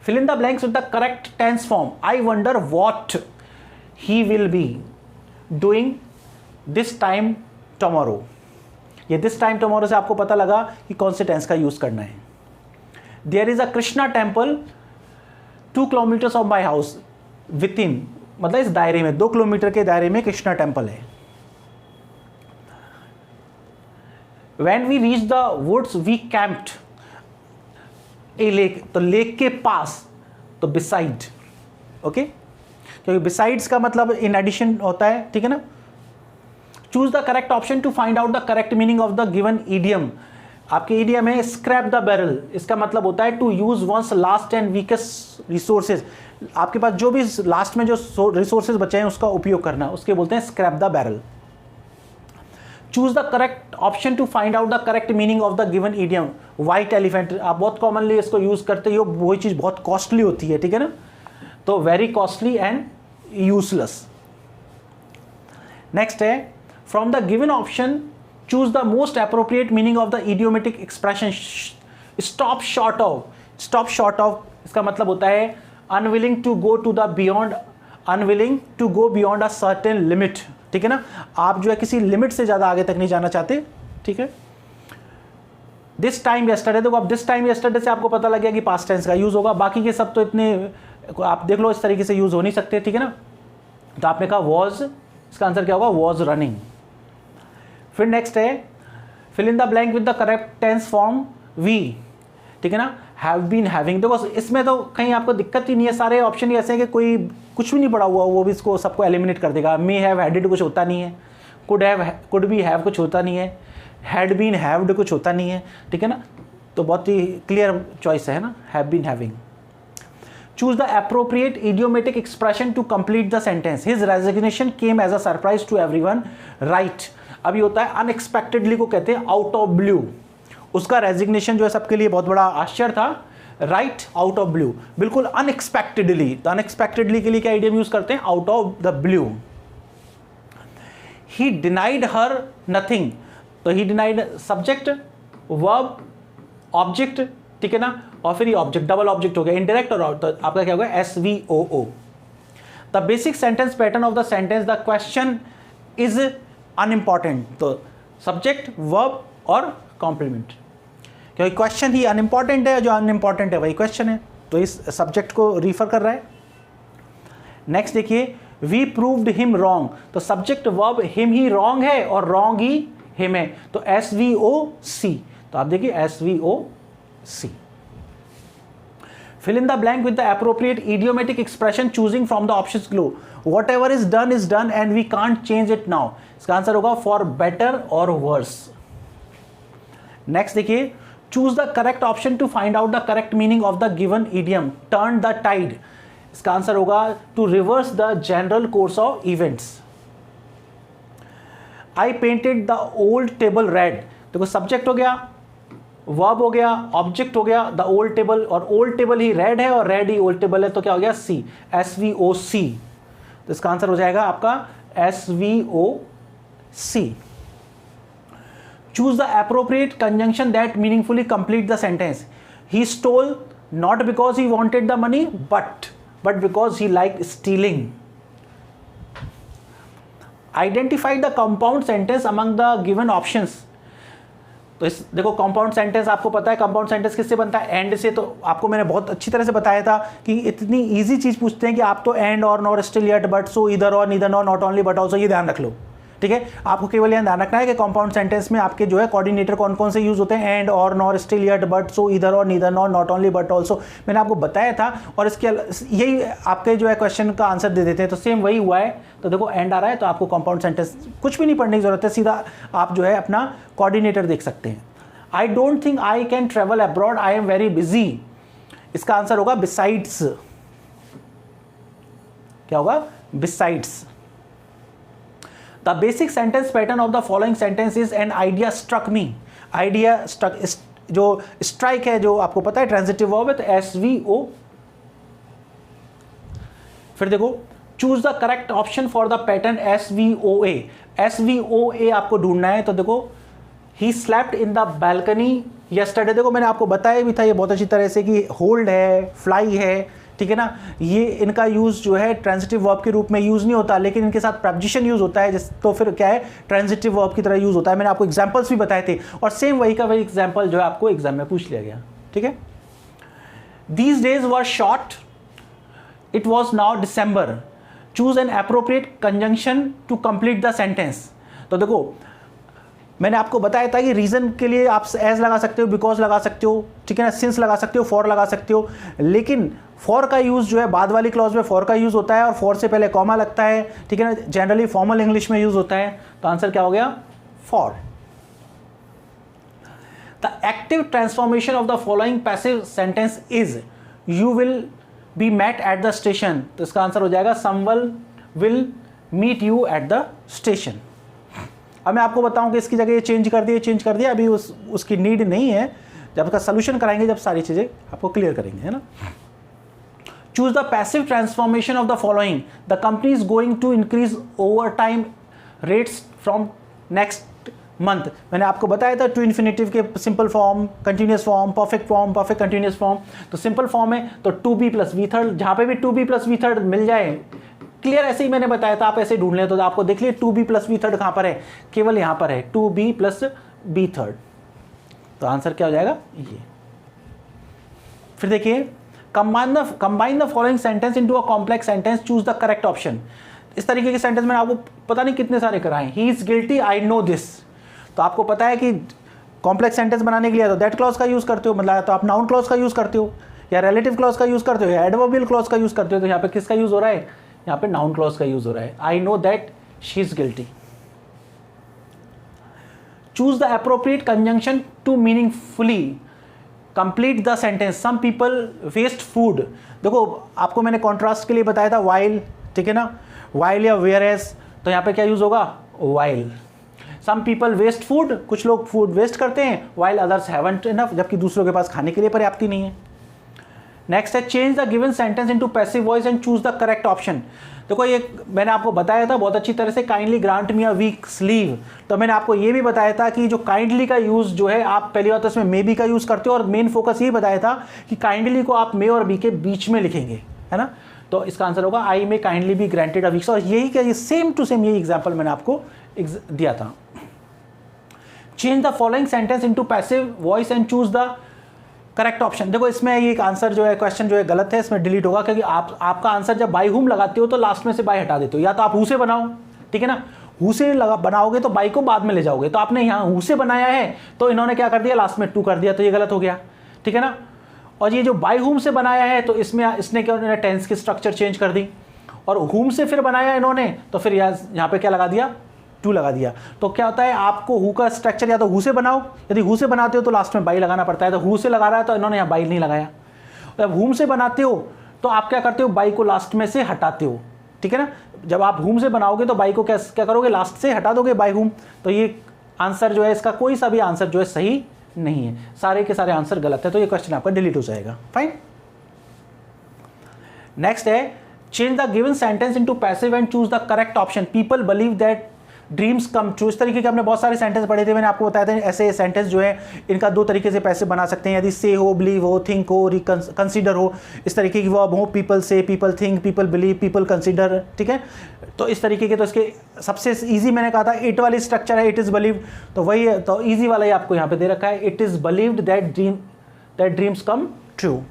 fill in the blanks with the correct tense form. I wonder what he will be doing this time tomorrow. ये दिस टाइम टुमारो से आपको पता लगा कि कौन से टेंस का यूज करना है। There is a Krishna temple 2 kilometers off my house within मतलब इस दायरे में 2 किलोमीटर के दायरे में कृष्णा टेम्पल है। When we reached the woods, we camped a lake, तो लेक के पास, तो beside, ओके, क्योंकि besides का मतलब in addition होता है, ठीक है ना। Choose the correct option to find out the correct meaning of the given idiom. आपके idiom है scrap the barrel, इसका मतलब होता है to use one's last and weakest resources. आपके पास जो भी लास्ट में जो रिसोर्सेज बचे हैं उसका उपयोग करना, उसके बोलते हैं scrap the barrel. Choose the correct option to find out the correct meaning of the given idiom. White elephant आप बहुत कॉमनली इसको यूज करते हो, वही चीज बहुत कॉस्टली होती है, ठीक है ना, तो very costly and useless. Next है from the given option choose the most appropriate meaning of the idiomatic expression stop short of. Stop short of इसका मतलब होता है unwilling to go to the beyond, unwilling to go beyond a certain limit, ठीक है ना, आप जो है किसी लिमिट से ज़्यादा आगे तक नहीं जाना चाहते, ठीक है। दिस टाइम यस्टरडे, देखो अब दिस टाइम यस्टरडे से आपको पता लग गया कि पास्ट टेंस का यूज़ होगा, बाकी के सब तो इतने आप देख लो इस तरीके से यूज़ हो नहीं सकते, ठीक है ना। तो आपने कहा वॉज, इसका आंसर क्या होगा, वॉज रनिंग। फिर नेक्स्ट है fill in the blank with the correct tense form we, ठीक है ना, हैव बीन हैविंग। देखो इसमें तो कहीं आपको दिक्कत ही नहीं है, सारे ऑप्शन ही ऐसे हैं कि कोई कुछ भी नहीं पड़ा हुआ वो भी इसको सबको एलिमिनेट कर देगा। मे हैव हैडेड कुछ होता नहीं है, कुड बी हैव कुछ होता नहीं है, हैड बीन हैव्ड कुछ होता नहीं है, ठीक है ना, तो बहुत ही क्लियर चॉइस है ना, have been having. Choose the appropriate idiomatic expression to complete the sentence. His resignation came as a surprise to everyone, right. अभी होता है अनएक्सपेक्टेडली को कहते हैं आउट ऑफ ब्लू, उसका रेजिग्नेशन जो है सबके लिए बहुत बड़ा आश्चर्य था, राइट, आउट ऑफ ब्लू, बिल्कुल अनएक्सपेक्टेडली। तो अनएक्सपेक्टेडली के लिए क्या आइडियम यूज करते हैं, out of the blue. He denied her nothing, तो ही डिनाइड सब्जेक्ट वर्ब ऑब्जेक्ट, ठीक है ना, और फिर ये ऑब्जेक्ट डबल ऑब्जेक्ट हो गया, इनडायरेक्ट और तो आपका क्या होगा, SVOO। The basic sentence pattern of the sentence, the question is unimportant, तो सब्जेक्ट वर्ब और कॉम्प्लीमेंट, क्योंकि क्वेश्चन ही अनइम्पॉर्टेंट है, जो अनइम्पॉर्टेंट है वही क्वेश्चन है, तो इस सब्जेक्ट को रिफर कर रहा है। नेक्स्ट देखिए वी प्रूव्ड हिम रॉन्ग, तो subject verb him he wrong है और रॉन्ग ही हिम है, तो SVOC, तो आप देखिए SVOC। fill in the blank with the appropriate idiomatic expression choosing from the options below. Whatever is done and we can't change it now. इसका आंसर होगा for better or worse. Next देखिए choose the correct option to find out the correct meaning of the given idiom, turn the tide, इसका आंसर होगा to reverse the general course of events. I painted the old table red, देखो सब्जेक्ट हो गया, वर्ब हो गया, ऑब्जेक्ट हो गया, द ओल्ड टेबल, और ओल्ड टेबल ही रेड है और रेड ही ओल्ड टेबल है, तो क्या हो गया C, SVOC, तो इसका आंसर हो जाएगा आपका SVOC। Choose the appropriate conjunction that meaningfully complete the sentence. He stole not because he wanted the money, but because he liked stealing. Identify the compound sentence among the given options. तो इस देखो कंपाउंड सेंटेंस आपको पता है कंपाउंड सेंटेंस किससे बनता है, एंड से, तो आपको मैंने बहुत अच्छी तरह से बताया था कि इतनी इजी चीज़ पूछते हैं कि आप तो एंड और nor still yet but so इधर और neither nor not only but also, ये ध्यान रख लो, ठीक है। आपको केवल यह ध्यान रखना है कि कंपाउंड सेंटेंस में आपके जो है कोऑर्डिनेटर कौन कौन से यूज होते हैं, एंड और nor still yet but so इधर और neither nor not only but also, मैंने आपको बताया था। और इसके यही आपके जो है क्वेश्चन का आंसर दे देते हैं, तो सेम वही हुआ है। तो देखो एंड आ रहा है तो आपको कंपाउंड सेंटेंस कुछ भी नहीं पढ़ने की जरूरत है, सीधा आप जो है अपना कोऑर्डिनेटर देख सकते हैं। I don't think I can travel abroad, I am very busy, इसका आंसर होगा बिसाइड्स, क्या होगा, besides. The basic sentence pattern of the following sentence is an idea struck me, idea struck, जो स्ट्राइक है जो आपको पता है ट्रांजिटिव वर्ब है, तो SVO। फिर देखो choose the correct option for the pattern SVOA, SVOA आपको ढूंढना है, तो देखो ही slapped in the balcony yesterday, देखो मैंने आपको बताया भी था ये बहुत अच्छी तरह से कि होल्ड है, फ्लाई है, ठीक है ना, ये इनका यूज जो है ट्रांजिटिव वर्ब के रूप में यूज नहीं होता, लेकिन इनके साथ प्रपोजिशन यूज होता है, तो फिर क्या है, ट्रांजिटिव वर्ब की तरह यूज होता है। मैंने आपको एग्जांपल्स भी बताए थे, और सेम वही का वही एग्जांपल जो है आपको एग्जाम में पूछ लिया गया, ठीक है। These days were short, it was now December, choose an appropriate conjunction to complete the sentence. तो देखो मैंने आपको बताया था कि रीजन के लिए आप एज लगा सकते हो, बिकॉज लगा सकते हो, ठीक है ना, सिंस लगा सकते हो, फॉर लगा सकते हो, लेकिन फॉर का यूज जो है बाद वाली क्लॉज में फॉर का यूज होता है और फॉर से पहले कॉमा लगता है, ठीक है ना, जनरली फॉर्मल इंग्लिश में यूज होता है। तो आंसर क्या हो गया? For. The active transformation of the following passive sentence is you will be met at the station. तो इसका आंसर हो जाएगा someone will meet you at the station. अब मैं आपको बताऊं कि इसकी जगह ये चेंज कर दिया, अभी उसकी नीड नहीं है, जब इसका सोल्यूशन कराएंगे जब सारी चीजें आपको क्लियर करेंगे, है ना। Choose the passive transformation of the following, the company is going to increase over time rates from next month. मैंने आपको बताया था टू इन्फिनेटिव के simple form, continuous form, perfect continuous form. तो सिंपल फॉर्म है तो to be plus V third, जहां पे भी to be plus V third मिल जाए, क्लियर ऐसे ही मैंने बताया था, आप ऐसे ढूंढ लें तो आपको देख लिए to be plus be third कहां पर है, केवल यहां पर है, to be plus be third. तो आंसर क्या हो जाएगा? ये। फिर देखिए, combine the following sentence into a complex sentence, choose the correct option. इस तरीके के सेंटेंस मैंने आपको पता नहीं कितने सारे कराए। He is guilty, I know this. तो आपको पता है कि कॉम्प्लेक्स सेंटेंस बनाने के लिए तो दैट क्लॉज का यूज करते हो, मतलब तो आप नाउन क्लॉज का यूज करते हो, या रिलेटिव क्लॉज का यूज करते हो, या एडवर्बियल क्लॉज का यूज करते हो। तो यहाँ पे किसका यूज हो रहा है? यहाँ पे नाउन क्लॉज का यूज हो रहा है। I know that she is guilty. Choose the appropriate conjunction to meaningfully complete the sentence. Some people waste food. देखो आपको मैंने कॉन्ट्रास्ट के लिए बताया था वाइल, ठीक है ना, वाइल या वेयर एज। तो यहाँ पे क्या यूज होगा? While. Some people waste food, कुछ लोग फूड वेस्ट करते हैं, वाइल अदर्स हैवंट इनफ, जबकि दूसरों के पास खाने के लिए पर्याप्ति नहीं है। नेक्स्ट है change the given sentence into passive voice and choose the correct option. देखो ये मैंने आपको बताया था बहुत अच्छी तरह से, kindly grant me a week's leave. तो मैंने आपको ये भी बताया था कि जो काइंडली का यूज जो है, आप पहली बात तो इसमें मे बी का यूज करते हो, और मेन फोकस ये बताया था कि काइंडली को आप मे और बी के बीच में लिखेंगे, है ना। तो इसका आंसर होगा I may kindly be granted a week. और यही क्या, ये सेम टू सेम यही एग्जाम्पल मैंने आपको दिया था। Change the following sentence into passive voice and choose the correct option. देखो इसमें ये एक आंसर जो है, क्वेश्चन जो है गलत है, इसमें डिलीट होगा, क्योंकि आपका आंसर जब बाई हुम लगाते हो तो लास्ट में से बाई हटा देते हो, या तो आप हु से बनाओ, ठीक है ना, हु से बनाओगे तो बाई को बाद में ले जाओगे। तो आपने यहाँ हु से बनाया है तो इन्होंने क्या कर दिया, लास्ट में टू कर दिया, तो ये गलत हो गया, ठीक है ना। और ये जो बाई हुम से बनाया है तो इसने क्या, टेंस की स्ट्रक्चर चेंज कर दी, और हुम से फिर बनाया इन्होंने तो फिर यहाँ पे क्या लगा दिया, टू लगा दिया। तो क्या होता है, आपको हु का स्ट्रक्चर या तो हु से बनाओ, यदि हु से बनाते हो तो लास्ट में बाई लगाना पड़ता है, तो हु से लगा रहा है तो इन्होंने यहाँ बाई नहीं लगाया। जब हुम से बनाते हो तो आप क्या करते हो, बाई को लास्ट में से हटाते हो, ठीक है ना। जब आप हुम से बनाओगे तो बाई को क्या करोगे, लास्ट से हटा दोगे बाई हुम। तो ये आंसर जो है, इसका कोई सा भी आंसर जो है सही नहीं है, सारे के सारे आंसर गलत है। तो ये क्वेश्चन आपका डिलीट हो जाएगा। फाइन। नेक्स्ट है change the given sentence into passive and choose the correct option. People believe that dreams come true. इस तरीके के हमने बहुत सारे सेंटेंस पढ़े थे, मैंने आपको बताया था। ऐसे सेंटेंस जो है इनका दो तरीके से पैसिव बना सकते हैं, यदि से हो, बिलीव हो, थिंक हो, कंसीडर हो, इस तरीके की वर्ब हो, पीपल से, people think, people believe, people consider, ठीक है। तो इस तरीके के, तो इसके सबसे ईजी मैंने कहा था इट वाली स्ट्रक्चर है, इट इज़ बिलीव, तो वही है, तो ईजी वाला ही आपको यहाँ पे दे रखा है, it is believed that dreams come true.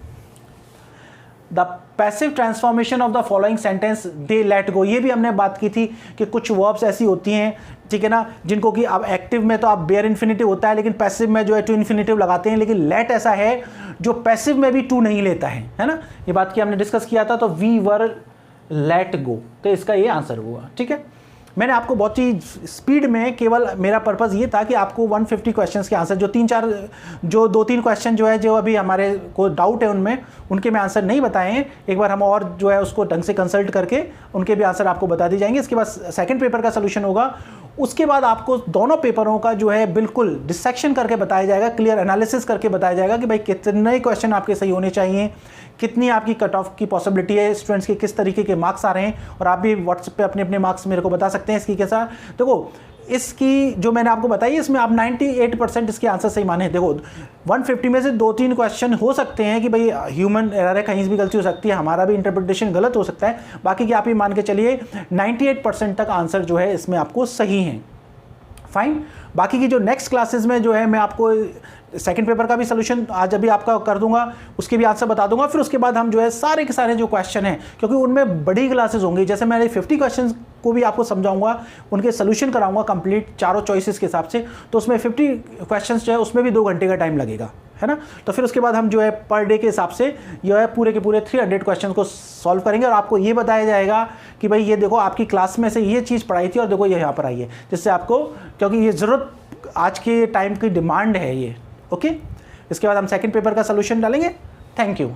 The passive transformation of the following sentence, they let go. ये भी हमने बात की थी कि कुछ वर्ब्स ऐसी होती हैं, ठीक है ना, जिनको कि आप एक्टिव में तो आप बेयर इन्फिनेटिव होता है, लेकिन पैसिव में जो है टू इन्फिनेटिव लगाते हैं, लेकिन लेट ऐसा है जो पैसिव में भी टू नहीं लेता है ना। ये बात की हमने डिस्कस किया था। तो वी वर लेट गो, तो इसका ये आंसर हुआ, ठीक है। मैंने आपको बहुत ही स्पीड में, केवल मेरा पर्पज़ ये था कि आपको 150 क्वेश्चंस के आंसर, जो दो तीन क्वेश्चन जो है, जो अभी हमारे को डाउट है उनमें, उनके मैं आंसर नहीं बताए हैं। एक बार हम और जो है उसको ढंग से कंसल्ट करके उनके भी आंसर आपको बता दी जाएंगे। इसके बाद सेकंड पेपर का सोल्यूशन होगा, उसके बाद आपको दोनों पेपरों का जो है बिल्कुल डिसेक्शन करके बताया जाएगा, क्लियर एनालिसिस करके बताया जाएगा कि भाई कितने क्वेश्चन आपके सही होने चाहिए, कितनी आपकी कट ऑफ की पॉसिबिलिटी है, स्टूडेंट्स के किस तरीके के मार्क्स आ रहे हैं। और आप भी व्हाट्सएप पे अपने अपने मार्क्स मेरे को बता सकते हैं इसकी कैसा। देखो इसकी जो मैंने आपको बताई, इसमें आप 98% इसके आंसर सही माने। देखो 150 में से 2-3 क्वेश्चन हो सकते हैं कि भाई ह्यूमन एरर है, कहीं भी गलती हो सकती है, हमारा भी इंटरप्रिटेशन गलत हो सकता है, बाकी की आप ही मान के चलिए 98% तक आंसर जो है इसमें आपको सही है। फाइन। बाकी की जो नेक्स्ट क्लासेस में जो है मैं आपको सेकंड पेपर का भी सोल्यूशन आज अभी आपका कर दूंगा, उसके भी आंसर बता दूंगा। फिर उसके बाद हम जो है सारे के सारे जो क्वेश्चन हैं, क्योंकि उनमें बड़ी क्लासेस होंगी, जैसे मैंने 50 क्वेश्चन को भी आपको समझाऊंगा, उनके सोल्यूशन कराऊंगा कंप्लीट चारों चॉइसेस के हिसाब से, तो उसमें 50 क्वेश्चन जो है उसमें भी 2 घंटे का टाइम लगेगा, है ना। तो फिर उसके बाद हम जो है पर डे के हिसाब से जो है पूरे के पूरे 300 क्वेश्चन को सॉल्व करेंगे और आपको ये बताया जाएगा कि भाई ये देखो आपकी क्लास में से ये चीज़ पढ़ाई थी और देखो ये यहाँ पर आई है, जिससे आपको, क्योंकि ये ज़रूरत आज के टाइम की डिमांड है ये। ओके, इसके बाद हम सेकंड पेपर का सोल्यूशन डालेंगे। Thank you.